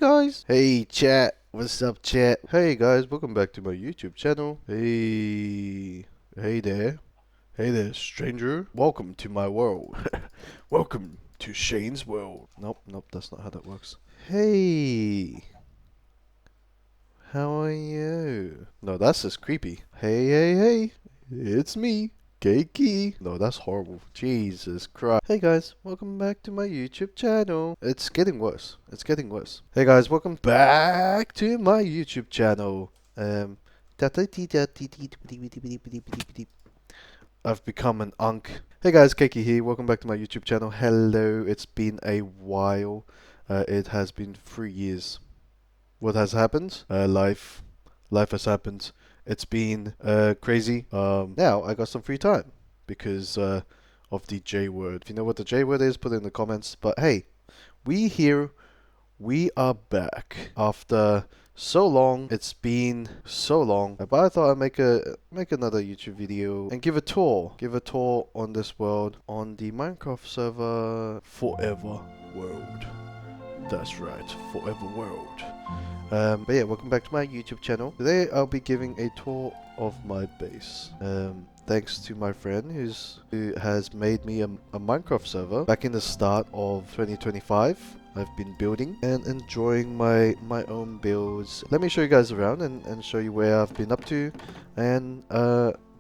guys. Hey chat. What's up chat? Hey guys, welcome back to my YouTube channel. Hey. Hey there. Hey there, stranger. Welcome to my world. Welcome to Shane's world. Nope, that's not how that works. Hey. How are you? No, that's just creepy. Hey. It's me. Cakei. No, that's horrible. Jesus Christ. Hey guys, welcome back to my YouTube channel. It's getting worse. It's getting worse. Hey guys, welcome back to my YouTube channel. I've become an unk. Hey guys, Cakei here. Welcome back to my YouTube channel. Hello. It's been a while. It has been 3 years. What has happened? Life has happened. It's been crazy. Now I got some free time because of the J word. If you know what the J word is, put it in the comments. But hey, we are back after so long. It's been so long. But I thought I'd make another YouTube video and give a tour on this world on the Minecraft server Forever World. That's right, Forever World. But yeah, welcome back to my YouTube channel. Today I'll be giving a tour of my base. Thanks to my friend who has made me a Minecraft server back in the start of 2025. I've been building and enjoying my own builds. Let me show you guys around and show you where I've been up to and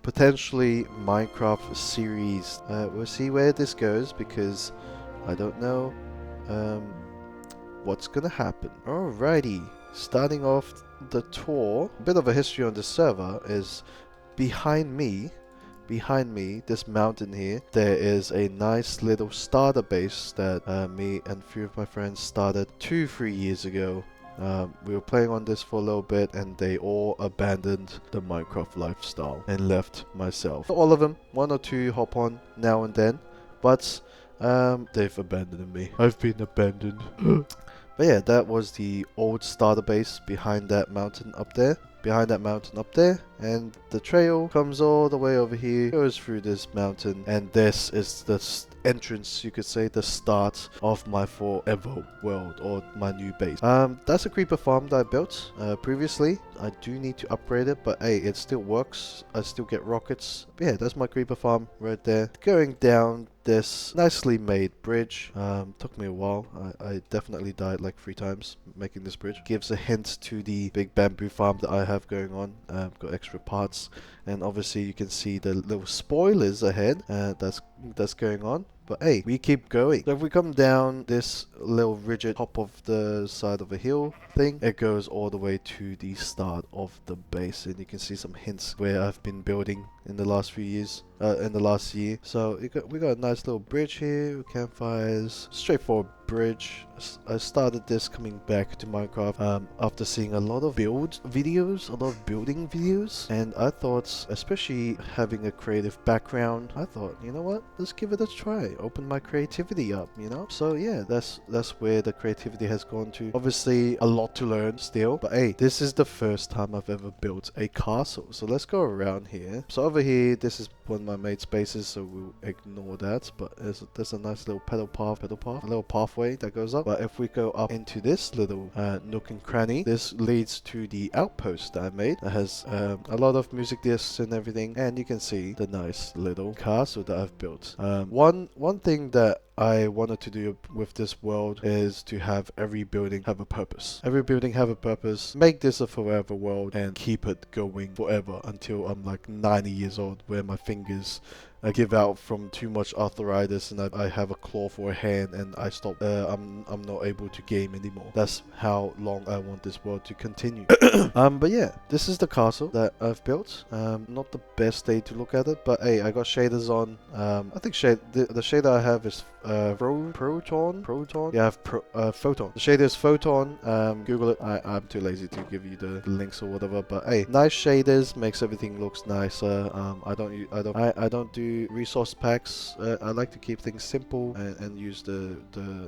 potentially Minecraft series. We'll see where this goes because I don't know what's gonna happen. Alrighty. Starting off the tour, a bit of a history on the server is behind me, this mountain here, there is a nice little starter base that me and a few of my friends started 2-3 years ago. We were playing on this for a little bit and they all abandoned the Minecraft lifestyle and left myself. Not all of them, 1 or 2 hop on now and then, but they've abandoned me. I've been abandoned. But yeah, that was the old starter base behind that mountain up there. And the trail comes all the way over here, goes through this mountain, and this is the entrance, you could say, the start of my Forever World, or my new base. That's a creeper farm that I built previously. I do need to upgrade it, but hey, it still works. I still get rockets. But yeah, that's my creeper farm right there. Going down this nicely made bridge. Took me a while. I definitely died like 3 times making this bridge. Gives a hint to the big bamboo farm that I have going on. Got extra parts, and obviously you can see the little spoilers ahead that's going on. But hey, we keep going. So if we come down this little rigid top of the side of a hill thing, it goes all the way to the start of the base, and you can see some hints where I've been building in the last few years, in the last year. So we got a nice little bridge here, campfires, straightforward bridge. I started this coming back to Minecraft after seeing a lot of building videos, and I thought, especially having a creative background, I thought, you know what, let's give it a try, open my creativity up, you know. So yeah, that's where the creativity has gone to. Obviously a lot to learn still, but hey, this is the first time I've ever built a castle. So let's go around here. So over here, this is one of my mate's bases, so we'll ignore that, but there's a nice little pedal path, a little pathway that goes up. But if we go up into this little nook and cranny, this leads to the outpost that I made. It has a lot of music discs and everything, and you can see the nice little castle that I've built. One thing that I wanted to do with this world is to have every building have a purpose. Make this a forever world and keep it going forever until I'm like 90 years old, where my fingers give out from too much arthritis and I have a claw for a hand and I stop. I'm not able to game anymore. That's how long I want this world to continue. But yeah, this is the castle that I've built. Not the best day to look at it, but hey, I got shaders on. I think the shader I have is Proton. Yeah, I have Photon. The shader is Photon. Google it. I'm too lazy to give you the links or whatever. But hey, nice shaders makes everything looks nicer. I don't do few resource packs. I like to keep things simple and use the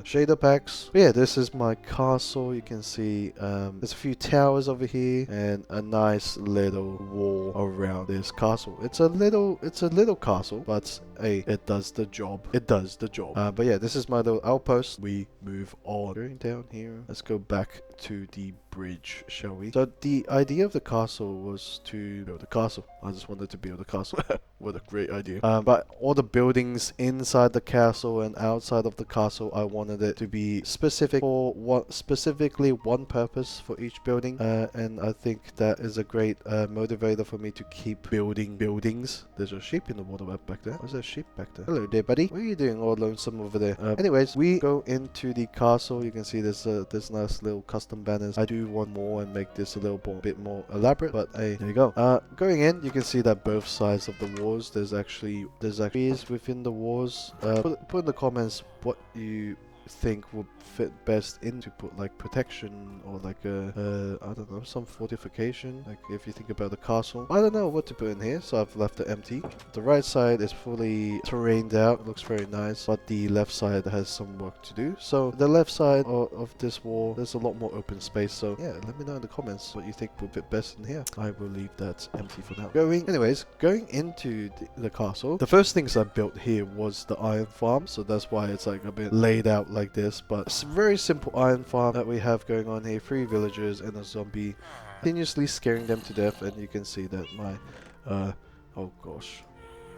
shader packs. But yeah, this is my castle. You can see there's a few towers over here and a nice little wall around this castle. It's a little castle, but hey, it does the job. It does the job. But yeah, this is my little outpost. We move on. Going down here. Let's go back to the bridge, shall we? So the idea of the castle was to build a castle. I just wanted to build a castle. What a great idea. But all the buildings inside the castle and outside of the castle, I wanted it to be specific for specifically one purpose for each building. And I think that is a great motivator for me to keep building buildings. There's a sheep in the water back there. Where's that sheep back there? Hello there, buddy. What are you doing all lonesome over there? Anyways, we go into the castle. You can see there's nice little custom banners. I do want more and make this a little bit more elaborate, but hey, there you go. Going in, you can see that both sides of the walls, there's actually trees within the walls. Put in the comments what you think would fit best into put like protection or like I don't know, some fortification, like if you think about the castle. I don't know what to put in here, so I've left it empty. The right side is fully terrained out. It looks very nice, but the left side has some work to do. So the left side of this wall, there's a lot more open space. So yeah, let me know in the comments what you think would fit best in here. I will leave that empty for now. Going into the castle, the first things I built here was the iron farm, so that's why it's like a bit laid out like this. But it's a very simple iron farm that we have going on here. 3 villagers and a zombie, continuously scaring them to death. And you can see that my oh gosh,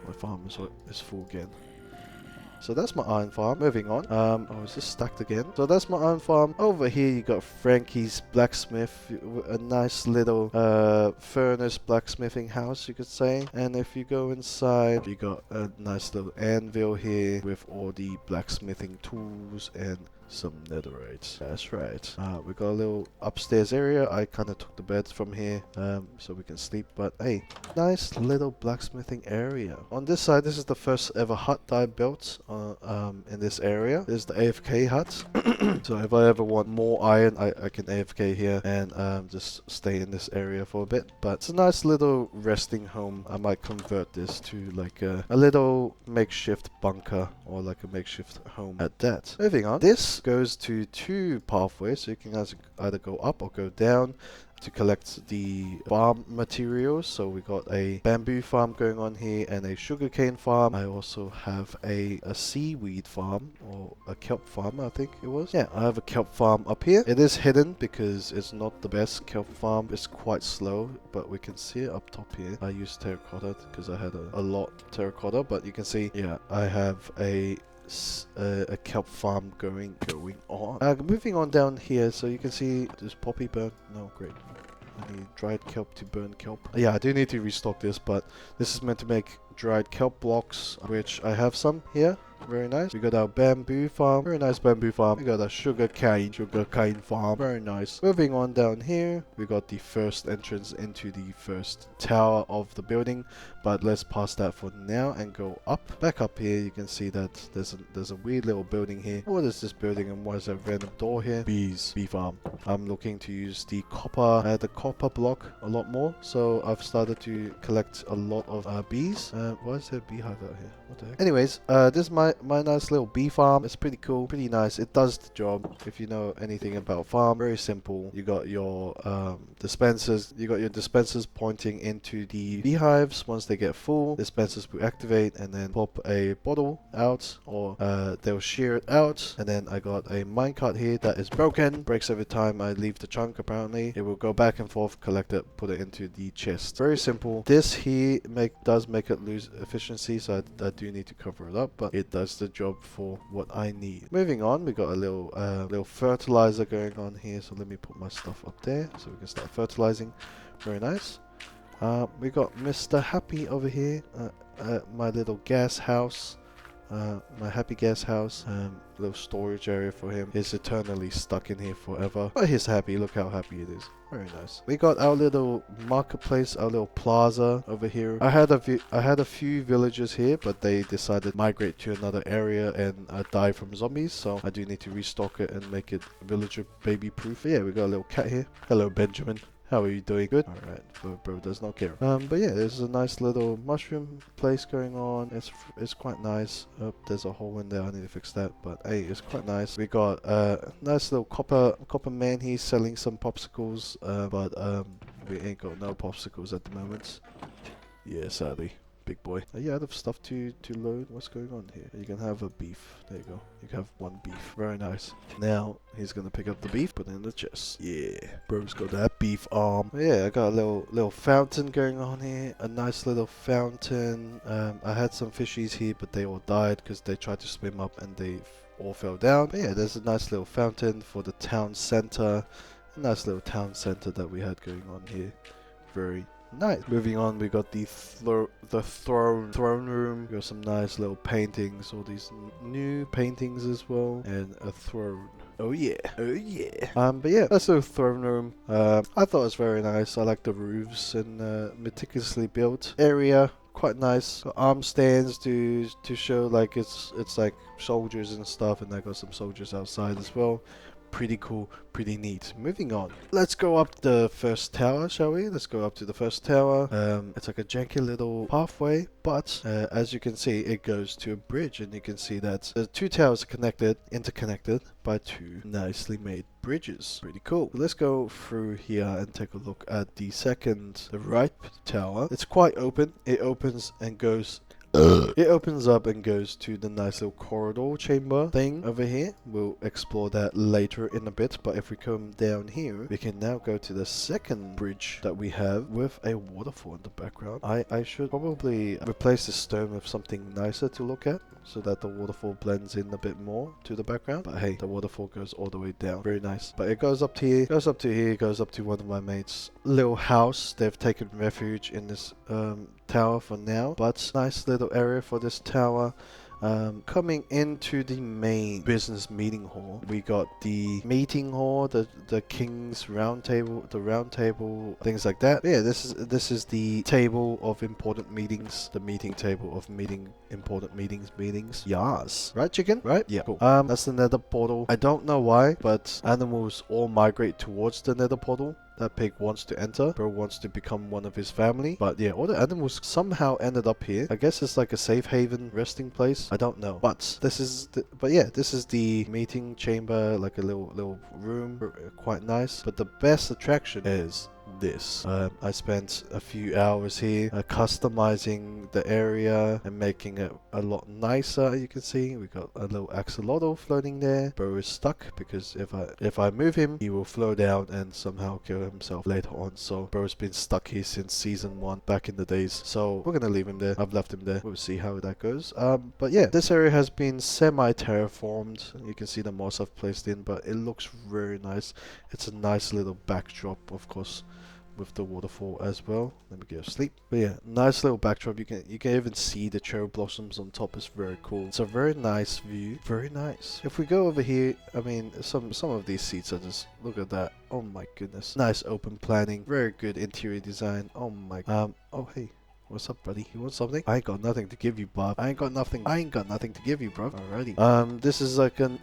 my farm is full again. So that's my iron farm. Moving on. Oh, is this stacked again? So that's my iron farm. Over here you got Frankie's blacksmith, a nice little furnace blacksmithing house, you could say. And if you go inside, you got a nice little anvil here with all the blacksmithing tools and some netherite. That's right. We got a little upstairs area. I kind of took the bed from here so we can sleep. But hey, nice little blacksmithing area. On this side, this is the first ever hut that I built in this area. This is the AFK hut. So if I ever want more iron, I can AFK here and just stay in this area for a bit. But it's a nice little resting home. I might convert this to like a little makeshift bunker or like a makeshift home at that. Moving on. This goes to 2 pathways, so you can either go up or go down to collect the farm materials. So we got a bamboo farm going on here and a sugarcane farm. I also have a seaweed farm or a kelp farm, I think it was. Yeah, I have a kelp farm up here. It is hidden because it's not the best kelp farm. It's quite slow, but we can see it up top here. I used terracotta because I had a lot terracotta, but you can see, yeah, I have a kelp farm going on. Moving on down here, so you can see this poppy burn. No, great. I need dried kelp to burn kelp. Yeah, I do need to restock this, but this is meant to make dried kelp blocks, which I have some here. Very nice. We got our bamboo farm. Very nice bamboo farm. We got a sugarcane farm. Very nice. Moving on down here, we got the first entrance into the first tower of the building. But let's pass that for now and go up. Back up here, you can see that there's a weird little building here. What is this building and why is there a random door here? Bee farm. I'm looking to use the copper block a lot more. So I've started to collect a lot of bees. Why is there a beehive out here? What the heck? Anyways, this is my nice little bee farm. It's pretty cool, pretty nice. It does the job. If you know anything about farm, very simple. You got your dispensers. You got your dispensers pointing into the beehives. Once they get full, dispensers will activate and then pop a bottle out, or they'll shear it out. And then I got a minecart here that is broken. Breaks every time I leave the chunk. Apparently, it will go back and forth, collect it, put it into the chest. Very simple. This here does make it lose efficiency, so I do need to cover it up, but it does the job for what I need. Moving on, we got a little fertilizer going on here, so let me put my stuff up there so we can start fertilizing. Very nice. We got Mr. Happy over here, my little gas house. My happy gas house, little storage area for him. He's eternally stuck in here forever, but he's happy. Look how happy it is. Very nice. We got our little marketplace, our little plaza over here. I had a few villagers here, but they decided to migrate to another area and die from zombies, so I do need to restock it and make it villager baby proof. Yeah, we got a little cat here. Hello, Benjamin. How are you doing? Good? Alright, bro does not care. But yeah, there's a nice little mushroom place going on. It's quite nice. Oh, there's a hole in there. I need to fix that. But hey, it's quite nice. We got a nice little copper man here selling some popsicles. But we ain't got no popsicles at the moment. Yeah, sadly. Big boy. Are you out of stuff to load? What's going on here? You can have a beef. There you go. You can have one beef. Very nice. Now, he's gonna pick up the beef, put it in the chest. Yeah. Bro's got that beef arm. Yeah, I got a little fountain going on here. A nice little fountain. I had some fishies here, but they all died because they tried to swim up and they all fell down. But yeah, there's a nice little fountain for the town center. A nice little town center that we had going on here. Very nice. Moving on, we got the throne room. We got some nice little paintings, all these new paintings as well, and a throne. Oh yeah, oh yeah. But yeah, that's the throne room. I thought it was very nice. I like the roofs and meticulously built area. Quite nice. Got arm stands to show like it's like soldiers and stuff, and I got some soldiers outside as well. Pretty cool, pretty neat. Moving on. Let's go up the first tower, shall we? Let's go up to the first tower. It's like a janky little pathway, but as you can see, it goes to a bridge, and you can see that the two towers are interconnected by two nicely made bridges. Pretty cool. Let's go through here and take a look at the right tower. It's quite open. It opens and goes. It opens up and goes to the nice little corridor chamber thing over here. We'll explore that later in a bit, but if we come down here, we can now go to the second bridge that we have with a waterfall in the background. I should probably replace the stone with something nicer to look at, so that the waterfall blends in a bit more to the background. But hey, the waterfall goes all the way down. Very nice. But it goes up to here, goes up to here, goes up to one of my mates' little house. They've taken refuge in this tower for now, but nice little area for this tower. Coming into the main business meeting hall, we got the meeting hall, the king's round table, things like that. Yeah, this is the table of important meetings, the meeting table of important meetings. Yes, right, chicken? Right? Yeah, cool. That's the nether portal. I don't know why, but animals all migrate towards the nether portal. That pig wants to enter. Bro wants to become one of his family. But yeah, all the animals somehow ended up here. I guess it's like a safe haven resting place. I don't know. But this is the meeting chamber, like a little room. Quite nice. But the best attraction is this. I spent a few hours here customizing the area and making it a lot nicer. You can see we got a little axolotl floating there. Bro is stuck because if I move him, he will flow down and somehow kill himself later on. So bro's been stuck here since season 1 back in the days. So we're gonna leave him there. I've left him there. We'll see how that goes. But yeah, this area has been semi-terraformed. You can see the moss I've placed in, but it looks very nice. It's a nice little backdrop, of course, with the waterfall as well. Let me go to sleep. But yeah, nice little backdrop. You can even see the cherry blossoms on top. It's very cool. It's a very nice view. Very nice. If we go over here, I mean, some of these seats are just, look at that. Oh my goodness. Nice open planning. Very good interior design. Oh my. Oh hey. What's up, buddy? You want something? I ain't got nothing to give you, Bob. I ain't got nothing to give you, bro. Alrighty. This is like an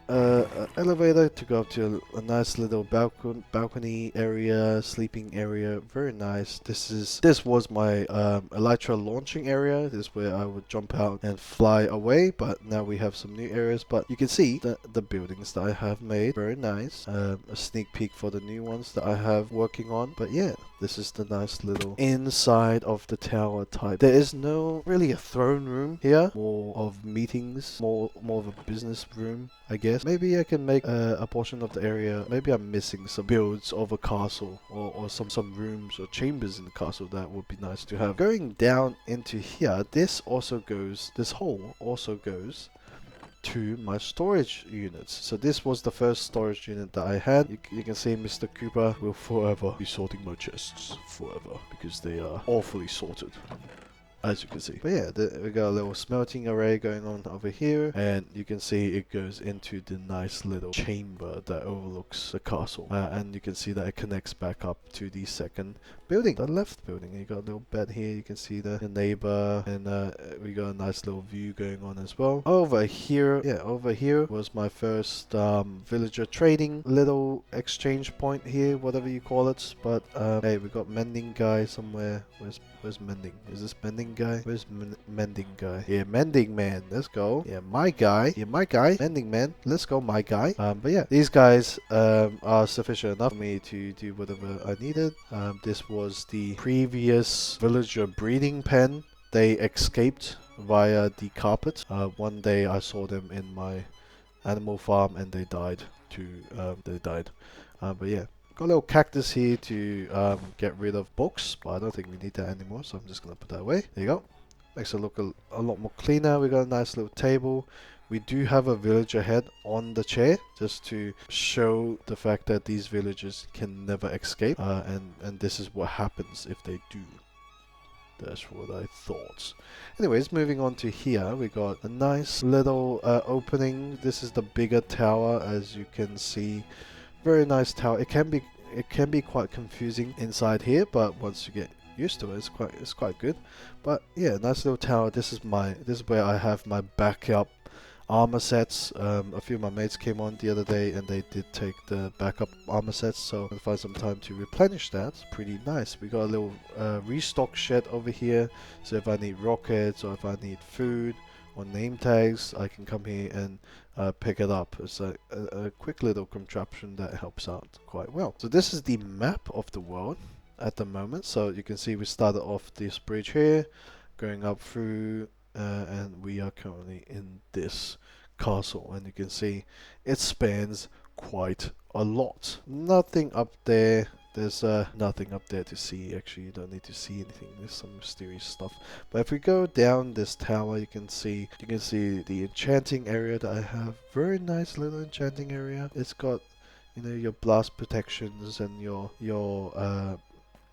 elevator to go up to a nice little balcony area, sleeping area. Very nice. This was my elytra launching area. This is where I would jump out and fly away. But now we have some new areas. But you can see the buildings that I have made. Very nice. A sneak peek for the new ones that I have working on. But yeah, this is the nice little inside of the tower type. There is no really a throne room here. More of meetings. More of a business room, I guess. Maybe I can make a portion of the area. Maybe I'm missing some builds of a castle or some rooms or chambers in the castle that would be nice to have. Going down into here, this hole also goes to my storage units. So this was the first storage unit that I had. You can see Mr. Cooper will forever be sorting my chests. Forever. Because they are awfully sorted. as you can see. But yeah, we got a little smelting array going on over here, and you can see it goes into the nice little chamber that overlooks the castle. And you can see that it connects back up to the second building, the left building. You got a little bed here, you can see the neighbor, and we got a nice little view going on as well. Over here, yeah, over here was my first villager trading little exchange point here, whatever you call it. But hey, we got mending guy somewhere. Where's mending? Is this mending guy? Where's mending guy? Yeah, mending man. Let's go. Yeah, my guy. Yeah, my guy. Mending man. Let's go, my guy. But yeah, these guys are sufficient enough for me to do whatever I needed. This was the previous villager breeding pen. They escaped via the carpet. One day I saw them in my animal farm and they died. But yeah. Got a little cactus here to get rid of books, but I don't think we need that anymore, so I'm just going to put that away. There you go. Makes it look a lot more cleaner. We got a nice little table. We do have a villager head on the chair, just to show the fact that these villagers can never escape, and this is what happens if they do. That's what I thought. Anyways, moving on to here, we got a nice little opening. This is the bigger tower, as you can see. Very nice tower. It can be quite confusing inside here, but once you get used to it, it's quite good. But yeah, nice little tower. This is where I have my backup armor sets. A few of my mates came on the other day and they did take the backup armor sets, so I'll find some time to replenish that. Pretty nice. We got a little restock shed over here, so if I need rockets or if I need food or name tags, I can come here and pick it up. It's a quick little contraption that helps out quite well. So this is the map of the world at the moment. So you can see we started off this bridge here, going up through, and we are currently in this castle, and you can see it spans quite a lot. Nothing up there. There's nothing up there to see. Actually, you don't need to see anything. There's some mysterious stuff. But if we go down this tower, you can see the enchanting area that I have. Very nice little enchanting area. It's got, you know, your blast protections and your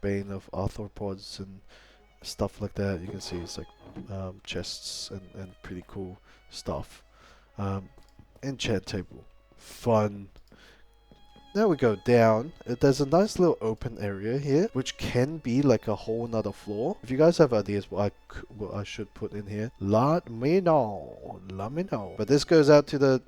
bane of arthropods and stuff like that. You can see it's like chests and pretty cool stuff. Enchant table, fun. Now we go down. There's a nice little open area here, which can be like a whole nother floor. If you guys have ideas what I should put in here, let me know. Let me know. But this goes out to the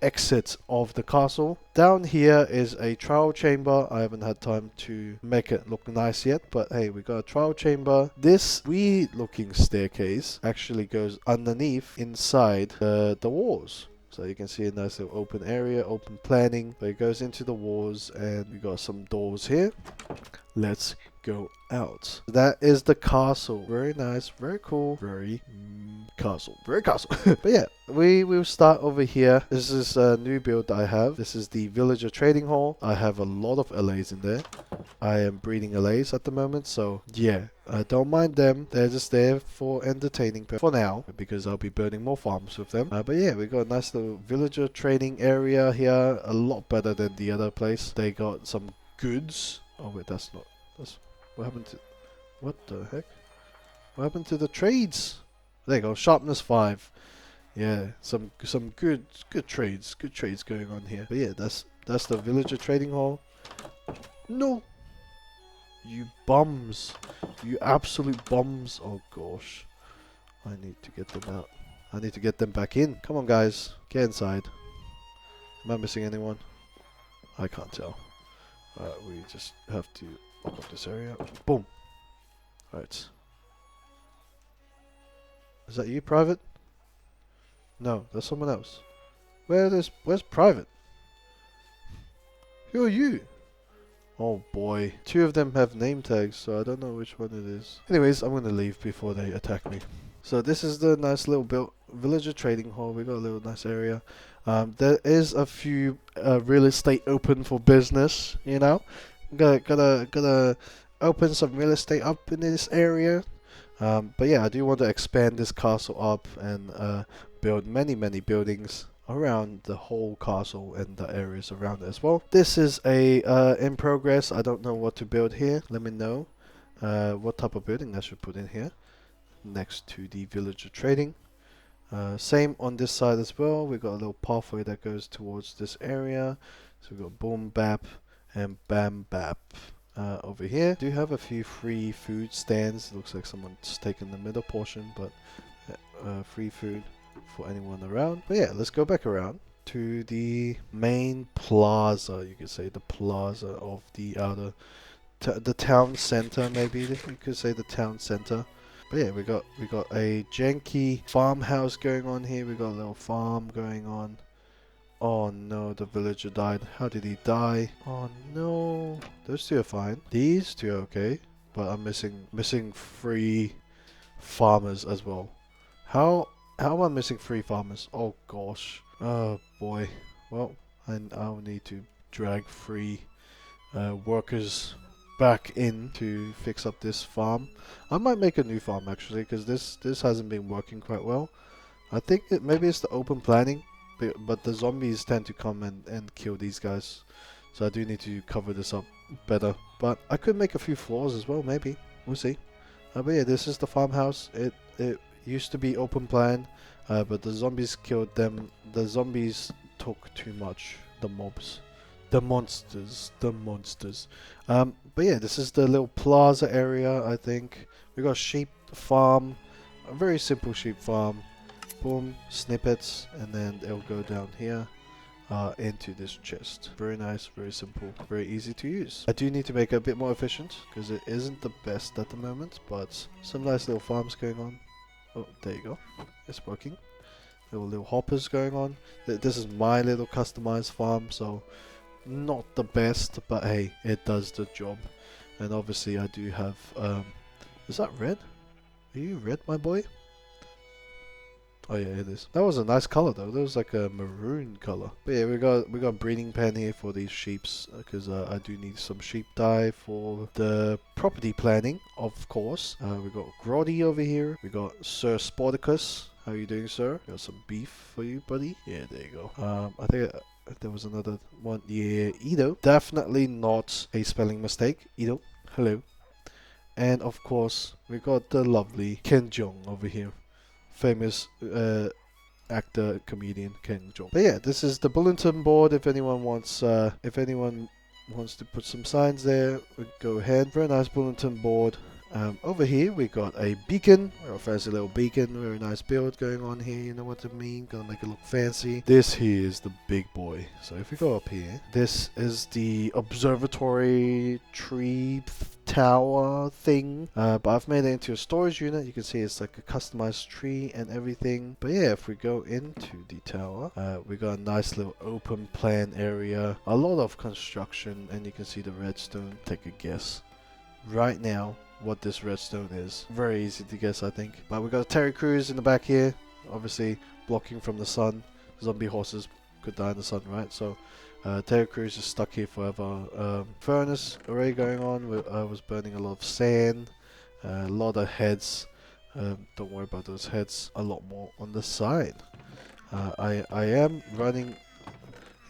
exit of the castle. Down here is a trial chamber. I haven't had time to make it look nice yet, but hey, we got a trial chamber. This weird looking staircase actually goes underneath inside the walls. So you can see a nice little open area, open planning, but it goes into the walls, and we got some doors here. Let's go out. That is the castle. Very nice, very cool, very castle. But yeah, we will start over here. This is a new build that I have. This is the villager trading hall. I have a lot of LAs in there. I am breeding LAs at the moment, so yeah, I don't mind them. They're just there for entertaining for now, because I'll be building more farms with them. But yeah, we got a nice little villager trading area here. A lot better than the other place. They got some goods. Oh wait, that's what happened to, what the heck? What happened to the trades? There you go, sharpness 5. Yeah, some good trades going on here. But yeah, that's the villager trading hall. No, you bums, you absolute bums. Oh gosh, I need to get them out. I need to get them back in. Come on guys, get inside. Am I missing anyone? I can't tell. We just have to lock up this area. Boom. Alright. Is that you, Private? No, that's someone else. Where's Private? Who are you? Oh boy. 2 of them have name tags, so I don't know which one it is. Anyways, I'm gonna leave before they attack me. So this is the nice little villager trading hall. We got a little nice area. There is a few real estate open for business, you know. Gotta open some real estate up in this area. But yeah, I do want to expand this castle up and build many buildings around the whole castle and the areas around it as well. This is a in progress. I don't know what to build here. Let me know. what type of building I should put in here next to the villager trading. Same on this side as well. We got a little pathway that goes towards this area. So we got boom bap and bam bap over here. Do have a few free food stands. Looks like someone's taken the middle portion, but free food for anyone around. But yeah, let's go back around to the main plaza. You could say the plaza of the outer, the town center. Maybe you could say the town center. But yeah, we got a janky farmhouse going on here. We got a little farm going on. Oh no, the villager died. How did he die? Oh no, those two are fine. These two are okay, but I'm missing 3 farmers as well. How am I missing 3 farmers? Oh gosh. Oh boy. Well, I'll need to drag 3 workers back in to fix up this farm. I might make a new farm actually, because this hasn't been working quite well. I think maybe it's the open planning, but the zombies tend to come and kill these guys, so I do need to cover this up better. But I could make a few floors as well, maybe. We'll see. But yeah, this is the farmhouse. It used to be open plan, but the zombies killed them. The zombies took too much. The mobs. The monsters. But yeah, this is the little plaza area, I think. We got a sheep farm. A very simple sheep farm. Boom, snippets, and then it'll go down here into this chest. Very nice, very simple, very easy to use. I do need to make it a bit more efficient because it isn't the best at the moment, but some nice little farms going on. Oh, there you go. It's working. Little hoppers going on. This is my little customized farm, so not the best, but hey, it does the job. And obviously I do have is that red? Are you red, my boy? Oh yeah, it is. That was a nice color though. That was like a maroon color. But yeah, we got a breeding pen here for these sheeps because I do need some sheep dye for the property planning, of course. We got Grody over here. We got Sir Sporticus. How are you doing, sir? Got some beef for you, buddy. Yeah, there you go. I think there was another one. Yeah, Ido. Definitely not a spelling mistake. Ido, hello. And of course, we got the lovely Ken Jeong over here. Famous actor, comedian Ken Jeong. But yeah, this is the bulletin board. If anyone wants to put some signs there, go ahead. Very nice bulletin board. Over here we got a beacon, a fancy little beacon, very nice build going on here, you know what I mean, gonna make it look fancy. This here is the big boy. So if we go up here, this is the observatory tree tower thing, but I've made it into a storage unit. You can see it's like a customized tree and everything. But yeah, if we go into the tower, we got a nice little open plan area, a lot of construction, and you can see the redstone. Take a guess right now what this redstone is. Very easy to guess, I think. But we got a Terry Crews in the back here, obviously blocking from the sun. Zombie horses could die in the sun, right? So Terry Crews is stuck here forever. Furnace array going on. I was burning a lot of sand, a lot of heads. Don't worry about those heads. A lot more on the side. I am running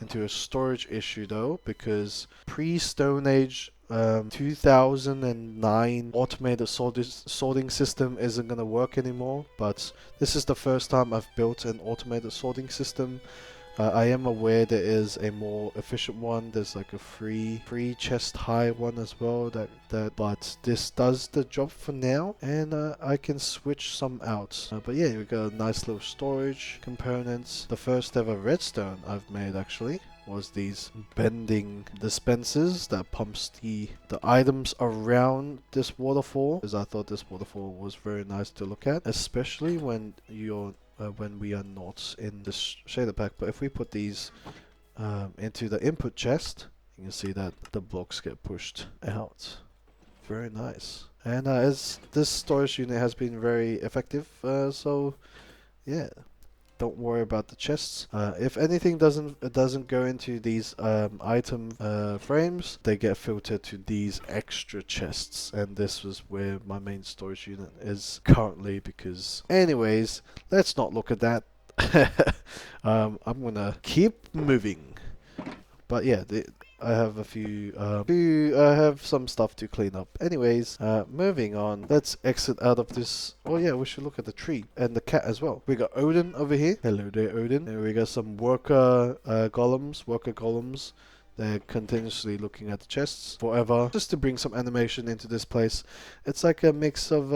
into a storage issue though, because pre-Stone Age 2009 automated sorting system isn't gonna work anymore, but this is the first time I've built an automated sorting system. I am aware there is a more efficient one. There's like a free chest high one as well, but this does the job for now, and I can switch some out. But yeah, we got a nice little storage components. The first ever redstone I've made actually was these bending dispensers that pumps the items around this waterfall, because I thought this waterfall was very nice to look at, especially when we are not in the shader pack. But if we put these into the input chest, you can see that the blocks get pushed out. Very nice. And as this storage unit has been very effective, so yeah, don't worry about the chests. If anything doesn't go into these item frames, they get filtered to these extra chests, and this is where my main storage unit is currently. Because anyways, let's not look at that. I'm gonna keep moving. But yeah, I have a few, I have some stuff to clean up. Anyways, moving on. Let's exit out of this. Oh yeah, we should look at the tree and the cat as well. We got Odin over here. Hello there, Odin. And we got some worker golems. They're continuously looking at the chests forever, just to bring some animation into this place. It's like a mix of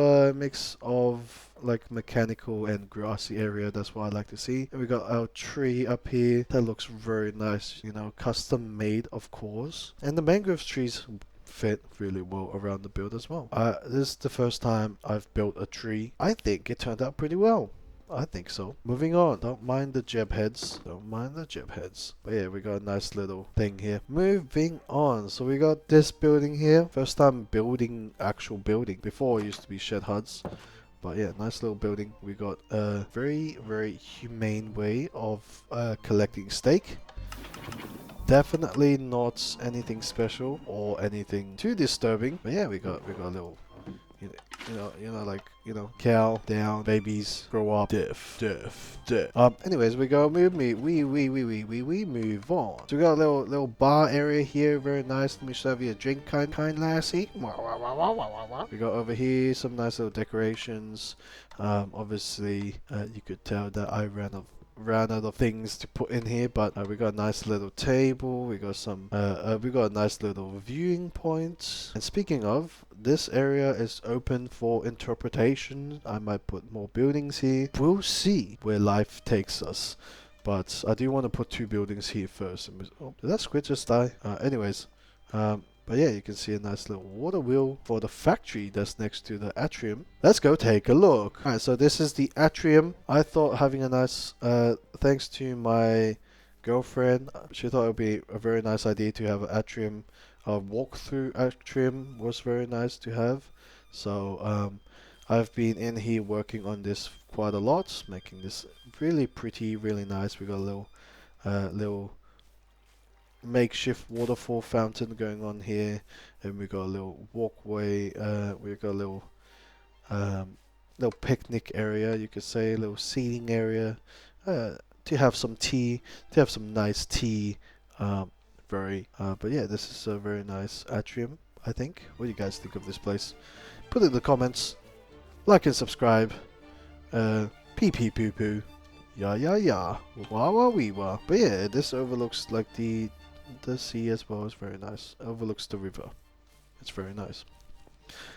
like mechanical and grassy area. That's what I like to see. And we got our tree up here. That looks very nice. You know, custom made, of course. And the mangrove trees fit really well around the build as well. This is the first time I've built a tree. I think it turned out pretty well. I think so. Moving on. Don't mind the jeb heads. Don't mind the jeb heads. But yeah, we got a nice little thing here. Moving on. So we got this building here. First time building actual building. Before it used to be shed huts. But yeah, nice little building. We got a very, very humane way of collecting steak. Definitely not anything special or anything too disturbing. But yeah, we got a little, cow down, babies grow up, death. Anyways, we move on. So we got a little bar area here, very nice. Let me serve you a drink, kind lassie. We got over here some nice little decorations. Obviously, you could tell that I ran out of things to put in here, but we got a nice little table. We got a nice little viewing point. And speaking of, this area is open for interpretation. I might put more buildings here. We'll see where life takes us. But I do want to put 2 buildings here first. Oh, did that squid just die? But yeah, you can see a nice little water wheel for the factory that's next to the atrium. Let's go take a look. Alright, so this is the atrium. I thought having a nice, thanks to my girlfriend, she thought it would be a very nice idea to have an atrium. A walk-through atrium was very nice to have. So I've been in here working on this quite a lot, making this really pretty, really nice. We got a little makeshift waterfall fountain going on here, and we got a little walkway. We got a little picnic area, you could say, a little seating area, to have some tea, to have some nice tea. But yeah, this is a very nice atrium, I think. What do you guys think of this place? Put it in the comments, like and subscribe. Pee pee poo poo. Yeah, yeah, yeah. Wah, wah, wee, wah. But yeah, this overlooks like the sea as well. It's very nice. Overlooks the river. It's very nice.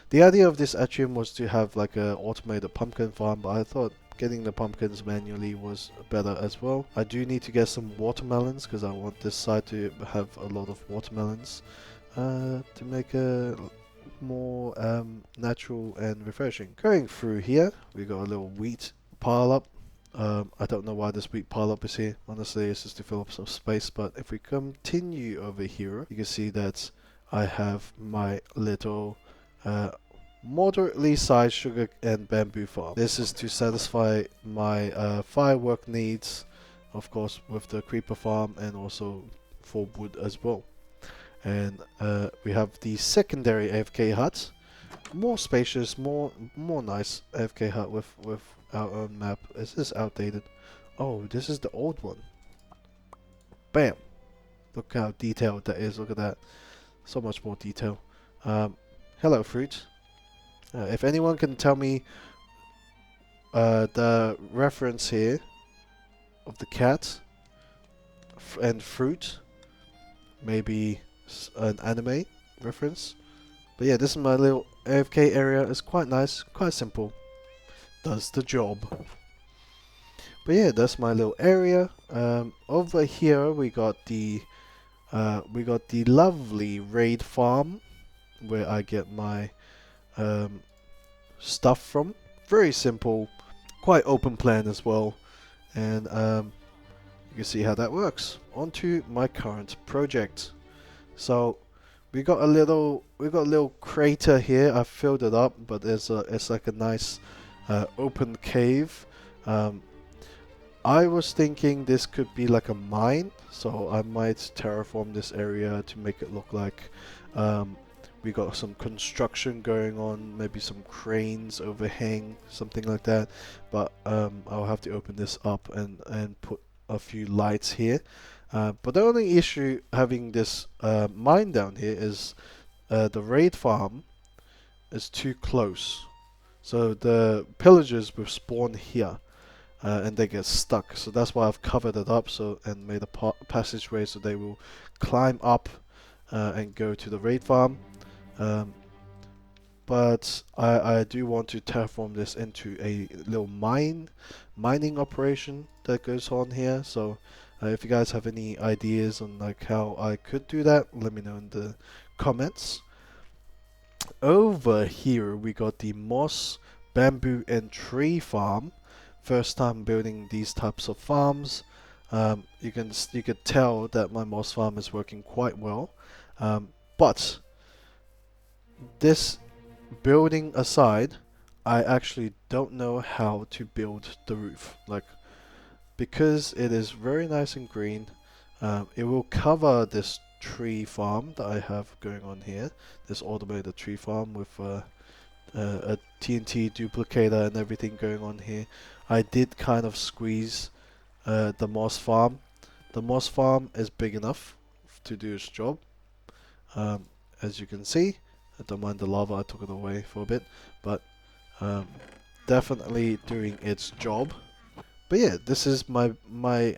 The idea of this atrium was to have like a automated pumpkin farm, but I thought getting the pumpkins manually was better as well. I do need to get some watermelons because I want this side to have a lot of watermelons to make a more natural and refreshing. Going through here, we got a little wheat pile up. I don't know why this wheat pile up is here. Honestly, it's just to fill up some space. But if we continue over here, you can see that I have my little moderately sized sugar and bamboo farm. This is to satisfy my firework needs, of course, with the creeper farm, and also for wood as well. And we have the secondary AFK hut, more spacious, more nice AFK hut with our own map. Is this outdated? Oh, this is the old one. Bam! Look how detailed that is. Look at that. So much more detail. Hello, fruit. If anyone can tell me the reference here of the cat and fruit, maybe an anime reference. But yeah, this is my little AFK area. It's quite nice, quite simple. Does the job. But yeah, that's my little area. Over here we got the lovely raid farm where I get my stuff from. Very simple, quite open plan as well, and you can see how that works. On to my current project. So we got a little crater here. I filled it up, but it's like a nice open cave. I was thinking this could be like a mine, so I might terraform this area to make it look like we got some construction going on, maybe some cranes overhang, something like that. But I'll have to open this up and put a few lights here. But the only issue having this mine down here is the raid farm is too close. So the pillagers will spawn here. And they get stuck. So that's why I've covered it up and made a passageway so they will climb up and go to the raid farm. Um, but I do want to terraform this into a little mining operation that goes on here. So if you guys have any ideas on like how I could do that, let me know in the comments. Over here we got the moss, bamboo and tree farm. First time building these types of farms. You could tell that my moss farm is working quite well. But this building aside, I actually don't know how to build the roof. Like, because it is very nice and green, it will cover this tree farm that I have going on here. This automated tree farm with a TNT duplicator and everything going on here. I did kind of squeeze the moss farm. The moss farm is big enough to do its job. As you can see, I don't mind the lava, I took it away for a bit, but definitely doing its job. But yeah, this is my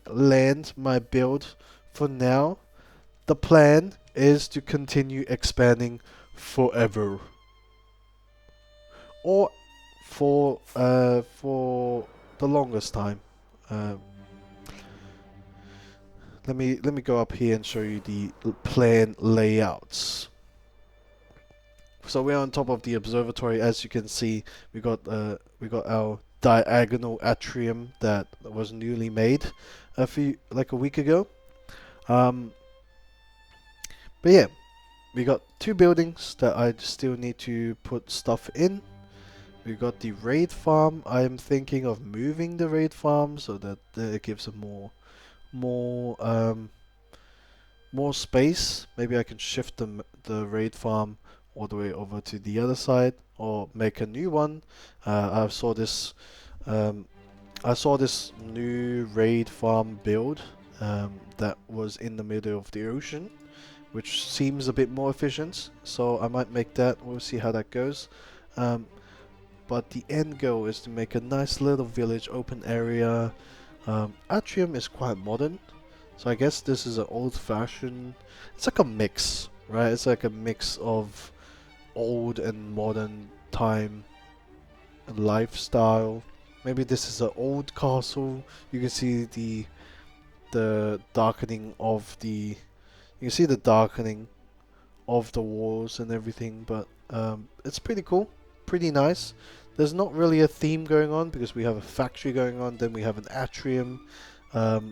land, my build for now. The plan is to continue expanding forever. Or for the longest time. Let me go up here and show you the plan layouts. So we're on top of the observatory. As you can see, we got our diagonal atrium that was newly made like a week ago. But yeah, we got two buildings that I still need to put stuff in. We got the raid farm. I'm thinking of moving the raid farm so that it gives it more space. Maybe I can shift the raid farm all the way over to the other side, or make a new one. I saw this new raid farm build that was in the middle of the ocean, which seems a bit more efficient. So I might make that. We'll see how that goes. But the end goal is to make a nice little village, open area. Atrium is quite modern, so I guess this is an old-fashioned. It's like a mix, right? It's like a mix of old and modern time and lifestyle. Maybe this is an old castle. You can see the darkening of the. You can see the darkening of the walls and everything, but it's pretty cool, pretty nice. There's not really a theme going on because we have a factory going on, then we have an atrium. But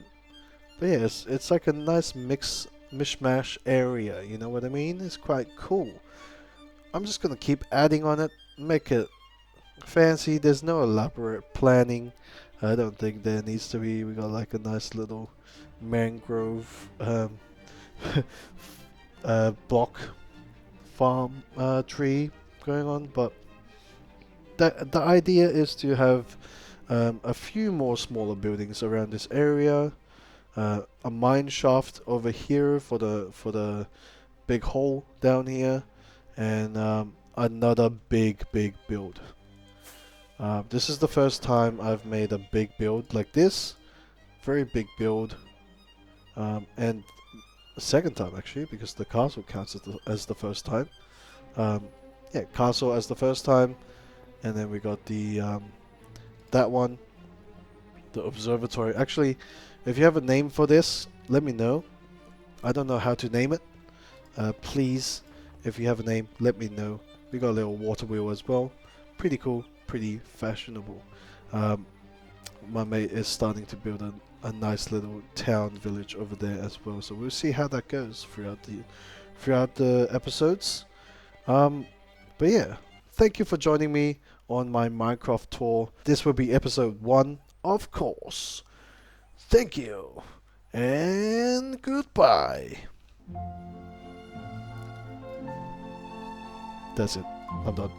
yeah, it's like a nice mishmash area, you know what I mean? It's quite cool. I'm just gonna keep adding on it, make it fancy. There's no elaborate planning. I don't think there needs to be. We got like a nice little mangrove block farm tree going on, but the idea is to have a few more smaller buildings around this area, a mine shaft over here for the big hole down here, and another big build. This is the first time I've made a big build like this, very big build, and the second time actually, because the castle counts as the first time. Yeah, castle as the first time. And then we got the that one, the observatory. Actually, if you have a name for this, let me know. I don't know how to name it. Please, if you have a name, let me know. We got a little water wheel as well. Pretty cool, pretty fashionable. My mate is starting to build a nice little town village over there as well. So we'll see how that goes throughout the episodes. But yeah, thank you for joining me on my Minecraft tour. This will be episode 1, of course. Thank you, and goodbye. That's it. I'm done.